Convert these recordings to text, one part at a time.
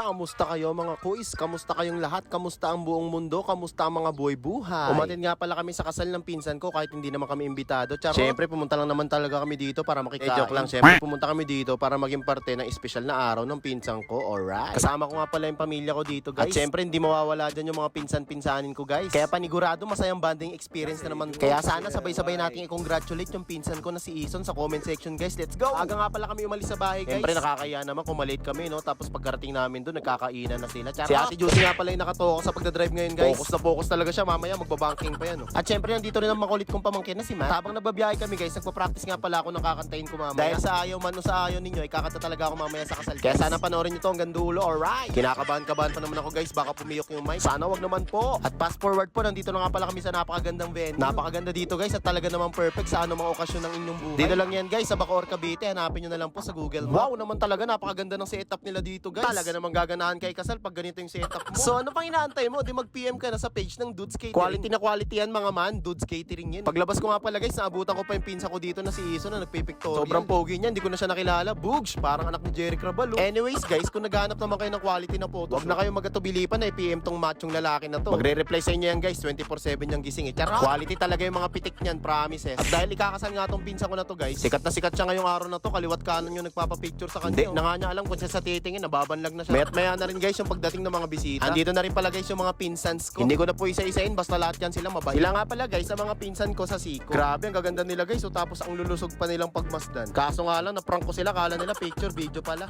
Kamusta kayo mga kuis? Kamusta kayong lahat? Kamusta ang buong mundo? Kamusta ang mga buhay-buhay? Umatid nga pala kami sa kasal ng pinsan ko kahit hindi naman kami imbitado. Siyempre pumunta lang naman talaga kami dito para makikain. Joke lang, siyempre pumunta kami dito para maging parte ng espesyal na araw ng pinsan ko. Alright. Kasama ko nga pala yung pamilya ko dito, guys. At siyempre hindi mawawala dyan yung mga pinsan-pinsanin ko, guys. Kaya panigurado masayang bonding experience na naman. Kaya sana sabay-sabay nating i-congratulate yung pinsan ko na si Ison sa comment section, guys. Let's go! Aga nga pala kami umalis sa bahay, guys. Siyempre nakakaya naman kung malate kami, no? Tapos pagkarating namin doon, nagkakainan na sila. Si Ate Juicy nga pala yung nakatoka sa pagdadrive ngayon, guys. Focus na focus talaga siya. Mamaya magbabanking pa yan, no? At syempre nandito rin ang makulit kong pamangkin na si Matt. Habang nababiyahe kami, guys, nagpa-practice nga pala ako ng kakantahin ko mamaya. Dahil sa ayaw man o sa ayaw ninyo, ikakanta talaga ako mamaya sa kasal. Kaya sana panoorin nyo to hanggang dulo. Alright! Kinakabahan-kabahan pa naman ako, guys. Baka pumiyok yung mic. Sana wag naman po. At fast forward po, nandito na nga pala kami sa napakagandang venue. Napakaganda dito, guys. At talaga naman perfect sa anumang okasyon ng inyong buhay. Dito lang yan, guys, sa Bacoor, Cavite. Hanapin nyo na lang po sa Google. Wow naman talaga. Napakaganda ng setup nila dito, guys. Talaga naman gaganahan kay kasal pag ganito yung setup mo. So ano pang inaantay mo? Di mag-PM ka na sa page ng Dudes Catering. Quality na quality yan, mga man. Dudes Catering yan. Paglabas ko nga pala, guys, naabutan ko pa yung pinsa ko dito na si Iso na nagpipictorial. Sobrang pogi niyan. Hindi ko na siya nakilala. Bugs, parang anak ni Jerry Crabalo. Anyways, guys, kung naghahanap naman kayo ng quality na photo, wag na kayo magatubili pa na i-PM tong machong lalaki na to. Magre-reply sa inyo yan, guys. 24/7 yung gising. Charot! Quality talaga yung mga pitik niyan, promises. At dahil ikakasal nga tong pinsa ko na to, guys, sikat na sikat siya ngayong araw na to. Kaliwat kanan yung nagpapapicture sa kanya. Hindi na nga niya alam kung siya sa titingin, nababanlag na siya. Mayat maya na rin, guys, yung pagdating ng mga bisita. Andito na rin pala, guys, yung mga pinsans ko. Hindi ko na po isa-isain, basta lahat yan sila mabait. Sila nga pala, guys, sa mga pinsan ko sa Siko. Grabe, ang gaganda nila, guys. So, tapos ang lulusog pa nilang pagmasdan. Kaso nga lang, na-prank ko sila. Kala nila picture, video pala.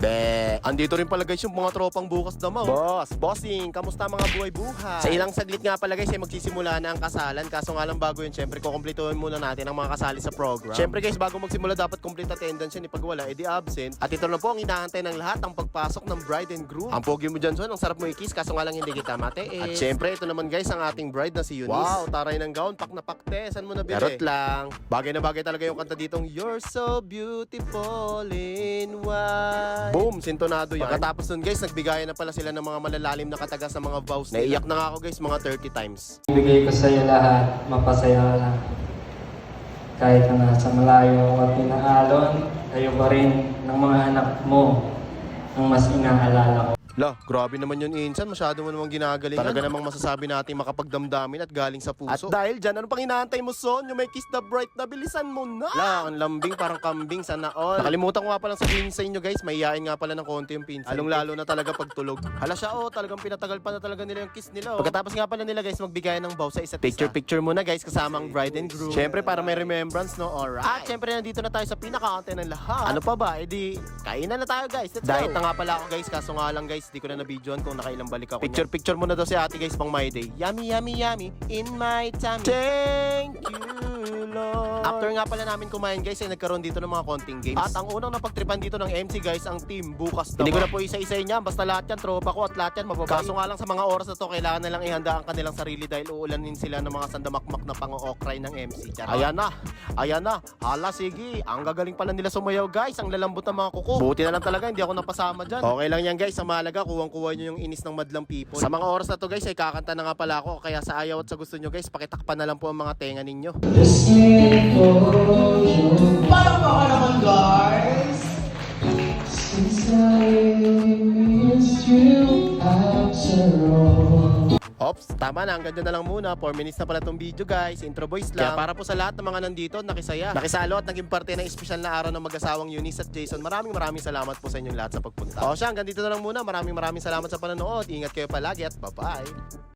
Andito rin pala, guys, yung mga tropang bukas damaw. Bossing, kamusta mga buhay-buhay? Sa ilang saglit nga pala, guys, ay magsisimula na ang kasalan. Kaso nga lang bago yun, syempre, kukumplituhin muna natin ang mga kasali sa program. Syempre, guys, bago magsimula, dapat complete attendance yun. Pag wala, edi absent. At ito na po ang inaantay ng lahat, ang pagpasok ng bride and groom. Ang pogi mo dyan, Son. Ang sarap mo i-kiss, kaso nga lang hindi kita mate. At syempre, ito naman, guys, ang ating bride na si Eunice. Wow, taray ng gown, pak na pakte. Saan mo nabili? Charot lang. Bagay na bagay talaga yung kanta ditong You're so beautiful in white. Boom, sintonado yan. Pagkatapos nun, guys, nagbigayan na pala sila ng mga malalalim na kataga sa mga vows nila. Naiyak na nga ako, guys, mga 30 times. Ibigay ko sa iyo lahat, mapasaya ka lang. Kahit na nasa malayo at pinaalon, kayo pa rin ng mga anak mo ang mas inaalala ko. La, grabe naman yun, Insan. Masyado mo namang ginagalingan. Talaga namang masasabi natin makapagdamdamin at galing sa puso. At dahil dyan, ano pang inaantay mo, Son? Yung may kiss the bright na bilisan mo na. La, ang lambing, parang kambing, sana all. Nakalimutan ko nga palang sabihin sa inyo, guys. Mahihain nga pala ng konti yung pinsan. Along-lalo na talaga pagtulog. Hala siya, talagang pinatagal pa na talaga nila yung kiss nila, Pagkatapos nga pala nila, guys, magbigayan ng vow sa isa't isa. Picture muna, guys, kasama ang bride and groom. Syempre, para may remembrance, no? Alright. At syempre, nandito na tayo sa pinaka-ante ng lahat. Ano pa ba? Edi, kainan na tayo, guys. Let's Diet na nga pala ako, guys. Kaso nga lang, guys, di ko na nabidyoan kung nakailang balik ako. Picture muna daw si ate, guys, pang my day. Yummy, yummy, yummy in my tummy. Thank you, Lord. After nga pala namin kumain, guys, ay nagkaroon dito ng mga konting games. At ang unang napagtripan dito ng MC, guys, ang team bukas daw. Hindi ko na po isa-isayin niya. Basta lahat yan, tropa ko at lahat yan mababait. Kaso nga lang sa mga oras na to, kailangan na lang ihanda ang kanilang sarili dahil uulanin sila ng mga sandamakmak na pang-ookray ng MC. Ayan na. Hala, sige. Ang gagaling pala nila sumayaw, guys. Ang lalambot ng mga kuko. Buti na lang talaga, hindi ako napasama dyan. Okay lang yan, guys. Sa mahalaga, kuwang-kuha nyo yung inis ng madlang people. Sa mga oras na to, guys, ay kakanta na nga pala ako. Kaya sa ayaw at sa gusto nyo, guys, pakitakpan na lang po ang mga tenga ninyo. Parang baka naman, guys. Ops, tama na. Hanggang dyan na lang muna. 4 minutes na pala tong video, guys. Intro voice lang. Kaya para po sa lahat ng mga nandito, nakisaya, nakisalo at naging parte ng espesyal na araw ng mag-asawang Eunice at Jason. Maraming salamat po sa inyong lahat sa pagpunta. O siya, hanggang dito na lang muna. Maraming salamat sa panonood. Ingat kayo palagi at bye-bye.